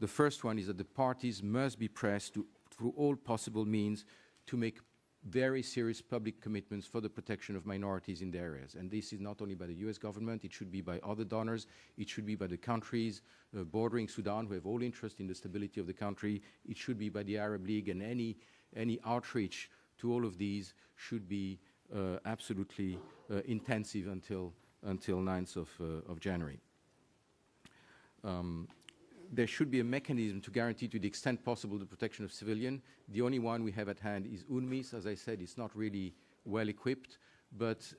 The first one is that the parties must be pressed through all possible means to make very serious public commitments for the protection of minorities in the areas. And this is not only by the US government, it should be by other donors, it should be by the countries bordering Sudan who have all interest in the stability of the country, it should be by the Arab League, and any outreach to all of these should be absolutely intensive until 9th of January. There should be a mechanism to guarantee to the extent possible the protection of civilians. The only one we have at hand is UNMISS. As I said, it's not really well equipped, but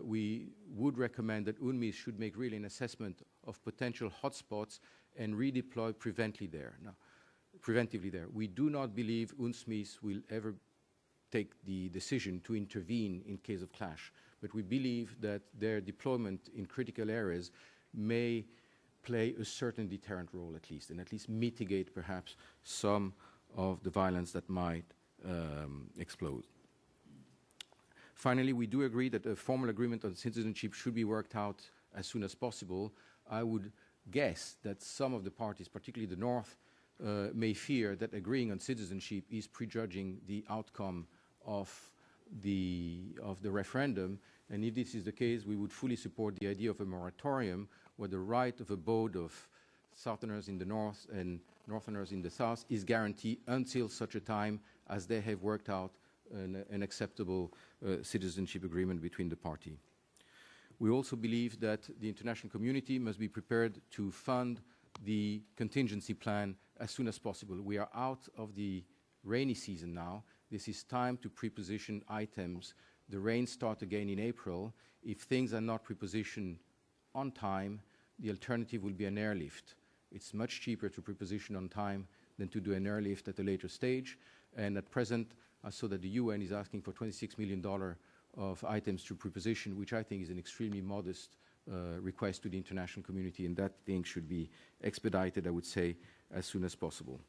we would recommend that UNMISS should make really an assessment of potential hotspots and redeploy preventively there. We do not believe UNMISS will ever take the decision to intervene in case of clash, but we believe that their deployment in critical areas may play a certain deterrent role at least, and at least mitigate perhaps some of the violence that might explode. Finally, we do agree that a formal agreement on citizenship should be worked out as soon as possible. I would guess that some of the parties, particularly the North, may fear that agreeing on citizenship is prejudging the outcome of the referendum, and if this is the case, we would fully support the idea of a moratorium where the right of abode of Southerners in the North and Northerners in the South is guaranteed until such a time as they have worked out an acceptable citizenship agreement between the party. We also believe that the international community must be prepared to fund the contingency plan as soon as possible. We are out of the rainy season now. This is time to preposition items. The rains start again in April. If things are not prepositioned on time, the alternative will be an airlift. It's much cheaper to preposition on time than to do an airlift at a later stage. And at present, I saw that the UN is asking for $26 million of items to preposition, which I think is an extremely modest request to the international community, and that thing should be expedited, I would say, as soon as possible.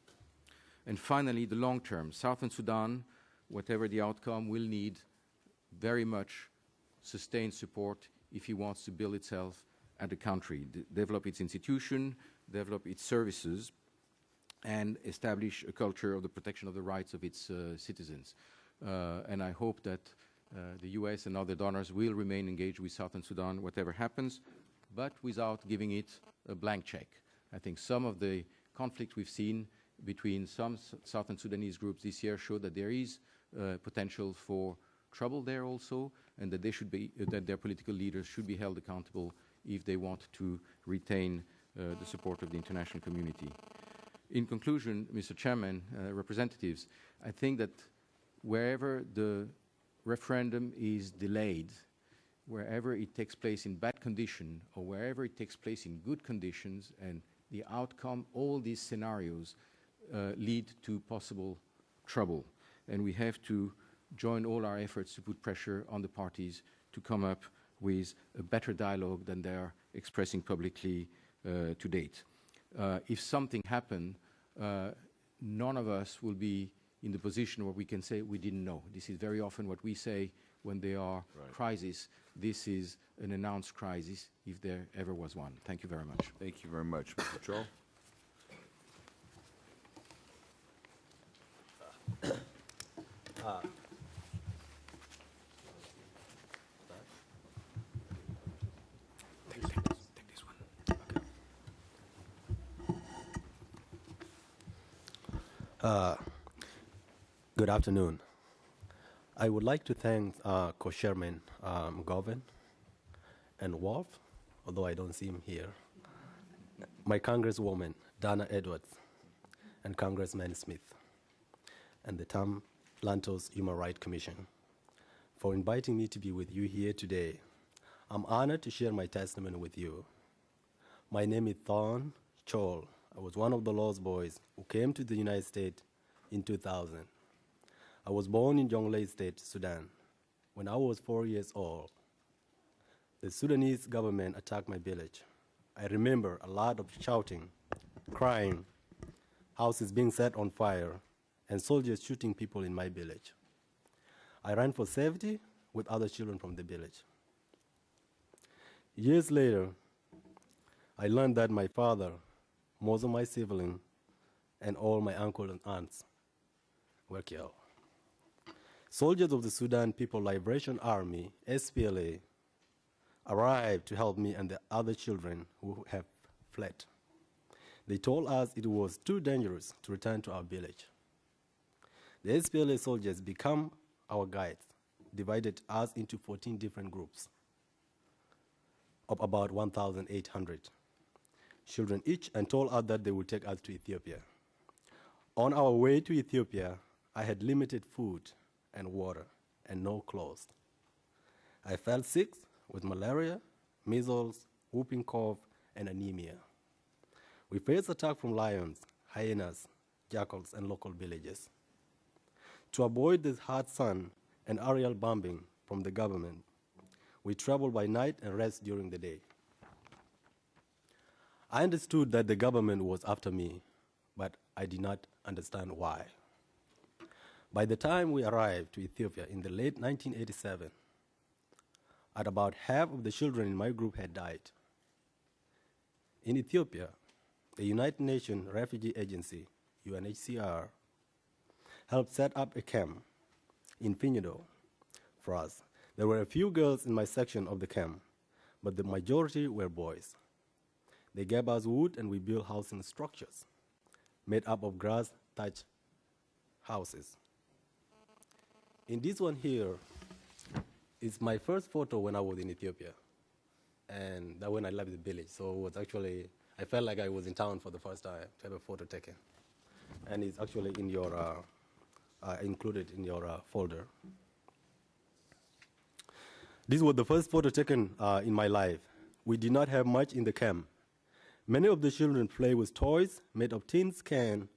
And finally, the long term. Southern Sudan, whatever the outcome, will need very much sustained support if it wants to build itself as a country, develop its institution, develop its services, and establish a culture of the protection of the rights of its citizens. And I hope that the US and other donors will remain engaged with Southern Sudan, whatever happens, but without giving it a blank check. I think some of the conflict we've seen between some Southern Sudanese groups this year show that there is potential for trouble there also, and that they should be, that their political leaders should be held accountable if they want to retain the support of the international community. In conclusion, Mr. Chairman, representatives, I think that wherever the referendum is delayed, wherever it takes place in bad condition or wherever it takes place in good conditions, and the outcome, all these scenarios lead to possible trouble. And we have to join all our efforts to put pressure on the parties to come up with a better dialogue than they are expressing publicly to date. If something happened, none of us will be in the position where we can say we didn't know. This is very often what we say when there are crises. This is an announced crisis, if there ever was one. Thank you very much. Thank you very much, Mr. Cho. Take this one. Okay. Good afternoon. I would like to thank Co-Chairman Govin and Wolf, although I don't see him here, my Congresswoman Dana Edwards, and Congressman Smith, and the Tom Lantos Human Rights Commission for inviting me to be with you here today. I'm honored to share my testimony with you. My name is Thorn Chol. I was one of the Lost Boys who came to the United States in 2000. I was born in Jonglei State, Sudan. When I was 4 years old, the Sudanese government attacked my village. I remember a lot of shouting, crying, houses being set on fire, and soldiers shooting people in my village. I ran for safety with other children from the village. Years later, I learned that my father, most of my siblings, and all my uncles and aunts were killed. Soldiers of the Sudan People Liberation Army, SPLA, arrived to help me and the other children who have fled. They told us it was too dangerous to return to our village. The SPLA soldiers became our guides, divided us into 14 different groups of about 1,800 children each, and told us that they would take us to Ethiopia. On our way to Ethiopia, I had limited food and water and no clothes. I fell sick with malaria, measles, whooping cough, and anemia. We faced attacks from lions, hyenas, jackals, and local villages. To avoid the hot sun and aerial bombing from the government, we traveled by night and rest during the day. I understood that the government was after me, but I did not understand why. By the time we arrived to Ethiopia in the late 1987, at about half of the children in my group had died. In Ethiopia, the United Nations Refugee Agency, UNHCR, helped set up a camp in Finyido for us. There were a few girls in my section of the camp, but the majority were boys. They gave us wood and we built housing structures made up of grass thatched houses. In this one here is my first photo when I was in Ethiopia, and that when I left the village. So it was actually, I felt like I was in town for the first time to have a photo taken. And it's actually in your, included in your folder. This was the first photo taken in my life. We did not have much in the camp. Many of the children played with toys made of tin cans.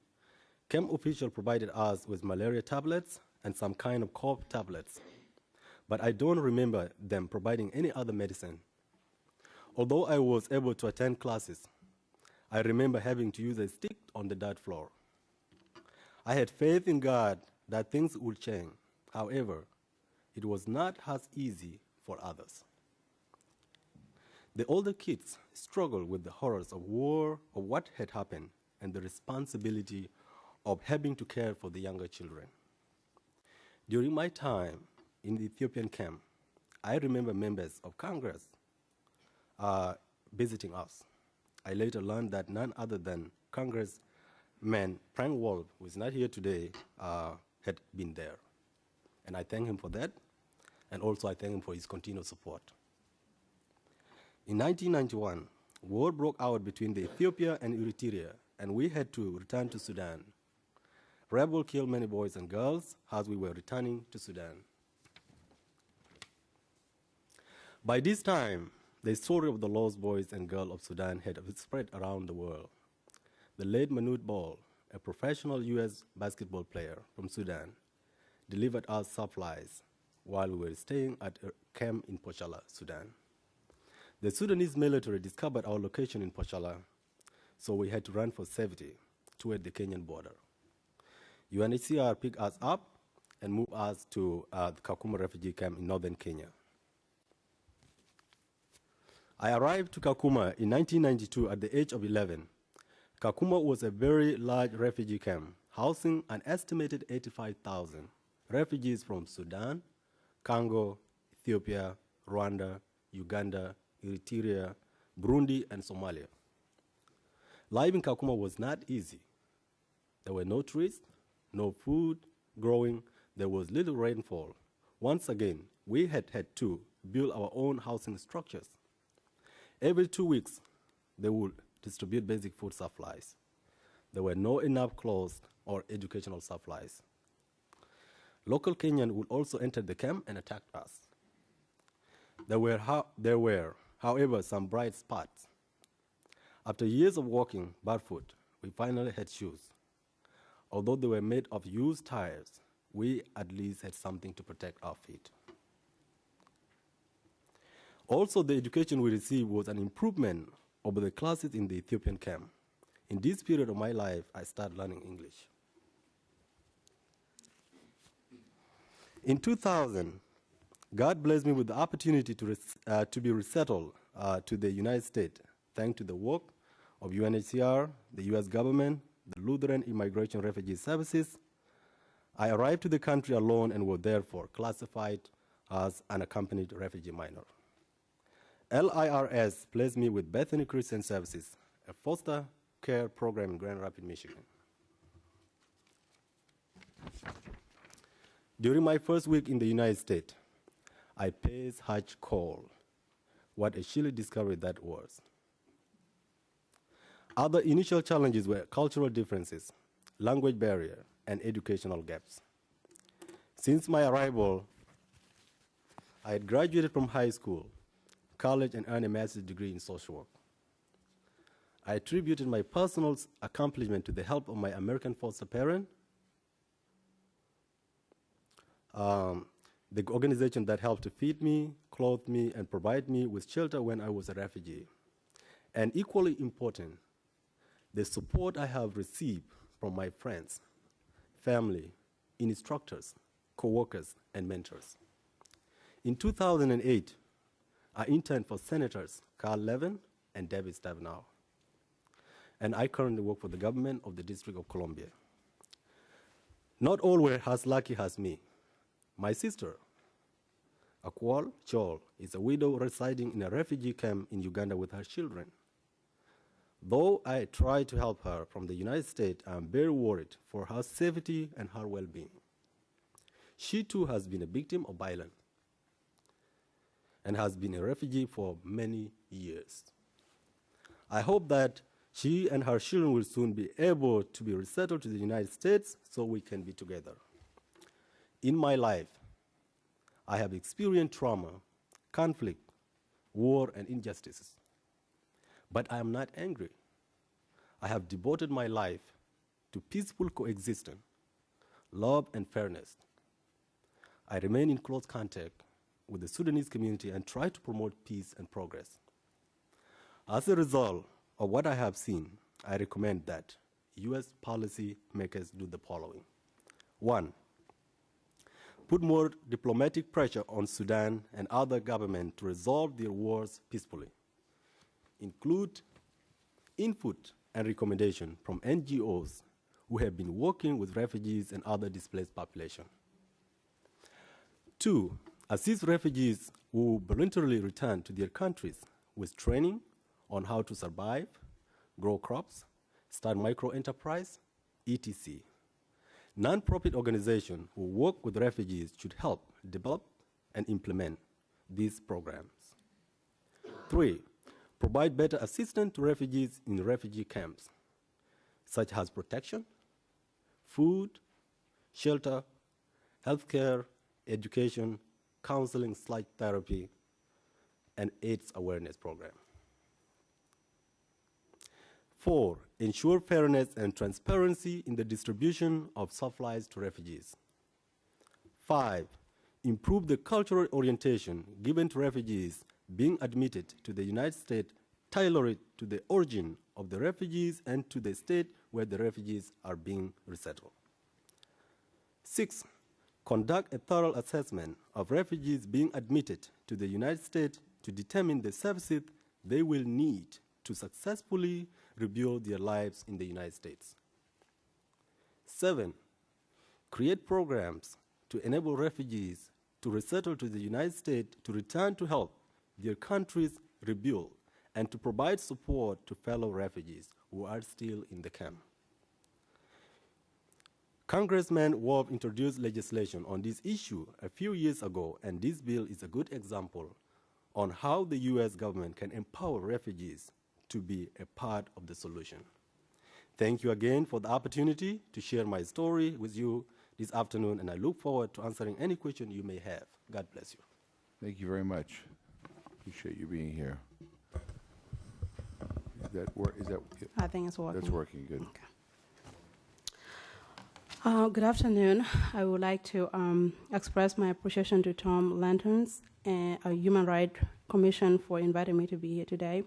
Camp officials provided us with malaria tablets and some kind of cough tablets, but I don't remember them providing any other medicine. Although I was able to attend classes, I remember having to use a stick on the dirt floor. I had faith in God that things would change. However, it was not as easy for others. The older kids struggled with the horrors of war, of what had happened, and the responsibility of having to care for the younger children. During my time in the Ethiopian camp, I remember members of Congress visiting us. I later learned that none other than Congressman Frank Wolf, who is not here today, had been there. And I thank him for that, and also I thank him for his continued support. In 1991, war broke out between Ethiopia and Eritrea, and we had to return to Sudan. Rebels killed many boys and girls as we were returning to Sudan. By this time, the story of the lost boys and girls of Sudan had spread around the world. The late Manute Bol, a professional U.S. basketball player from Sudan, delivered us supplies while we were staying at a camp in Pochala, Sudan. The Sudanese military discovered our location in Pochala, so we had to run for safety toward the Kenyan border. UNHCR picked us up and moved us to the Kakuma refugee camp in northern Kenya. I arrived to Kakuma in 1992 at the age of 11. Kakuma was a very large refugee camp, housing an estimated 85,000 refugees from Sudan, Congo, Ethiopia, Rwanda, Uganda, Eritrea, Burundi, and Somalia. Life in Kakuma was not easy. There were no trees, no food growing, there was little rainfall. Once again, we had to build our own housing structures. Every 2 weeks, they would distribute basic food supplies. There were no enough clothes or educational supplies. Local Kenyans would also enter the camp and attack us. There were, however, some bright spots. After years of walking barefoot, we finally had shoes. Although they were made of used tires, we at least had something to protect our feet. Also, the education we received was an improvement over the classes in the Ethiopian camp. In this period of my life, I started learning English. In 2000, God blessed me with the opportunity to be resettled to the United States, thanks to the work of UNHCR, the US government, the Lutheran Immigration Refugee Services. I arrived to the country alone and was therefore classified as unaccompanied refugee minor. LIRS placed me with Bethany Christian Services, a foster care program in Grand Rapids, Michigan. During my first week in the United States, I paid Hajj call. What a chilly discovery that was. Other initial challenges were cultural differences, language barrier, and educational gaps. Since my arrival, I had graduated from high school, college, and earned a master's degree in social work. I attributed my personal accomplishment to the help of my American foster parent, the organization that helped to feed me, clothe me, and provide me with shelter when I was a refugee. And equally important, the support I have received from my friends, family, instructors, co-workers, and mentors. In 2008, I interned for Senators Carl Levin and David Stabenow. And I currently work for the government of the District of Columbia. Not all were as lucky as me. My sister, Akwal Chol, is a widow residing in a refugee camp in Uganda with her children. Though I try to help her from the United States, I am very worried for her safety and her well-being. She too has been a victim of violence and has been a refugee for many years. I hope that she and her children will soon be able to be resettled to the United States so we can be together. In my life, I have experienced trauma, conflict, war, and injustices. But I am not angry. I have devoted my life to peaceful coexistence, love, and fairness. I remain in close contact with the Sudanese community and try to promote peace and progress. As a result of what I have seen, I recommend that U.S. policy makers do the following. 1, put more diplomatic pressure on Sudan and other governments to resolve their wars peacefully. Include input and recommendation from NGOs who have been working with refugees and other displaced populations. 2, assist refugees who voluntarily return to their countries with training on how to survive, grow crops, start micro-enterprise, etc. Non-profit organizations who work with refugees should help develop and implement these programs. 3, provide better assistance to refugees in refugee camps, such as protection, food, shelter, healthcare, education, counseling, psych therapy, and AIDS awareness program. 4, ensure fairness and transparency in the distribution of supplies to refugees. 5, improve the cultural orientation given to refugees being admitted to the United States, tailored to the origin of the refugees and to the state where the refugees are being resettled. 6, conduct a thorough assessment of refugees being admitted to the United States to determine the services they will need to successfully rebuild their lives in the United States. 7, create programs to enable refugees to resettle to the United States to return to help their countries rebuild and to provide support to fellow refugees who are still in the camp. Congressman Wolf introduced legislation on this issue a few years ago, and this bill is a good example on how the U.S. government can empower refugees to be a part of the solution. Thank you again for the opportunity to share my story with you this afternoon, and I look forward to answering any question you may have. God bless you. Thank you very much. Appreciate you being here. Is that I think it's working. That's working, good. Okay. Good afternoon. I would like to express my appreciation to Tom Lanterns and Human Rights Commission for inviting me to be here today.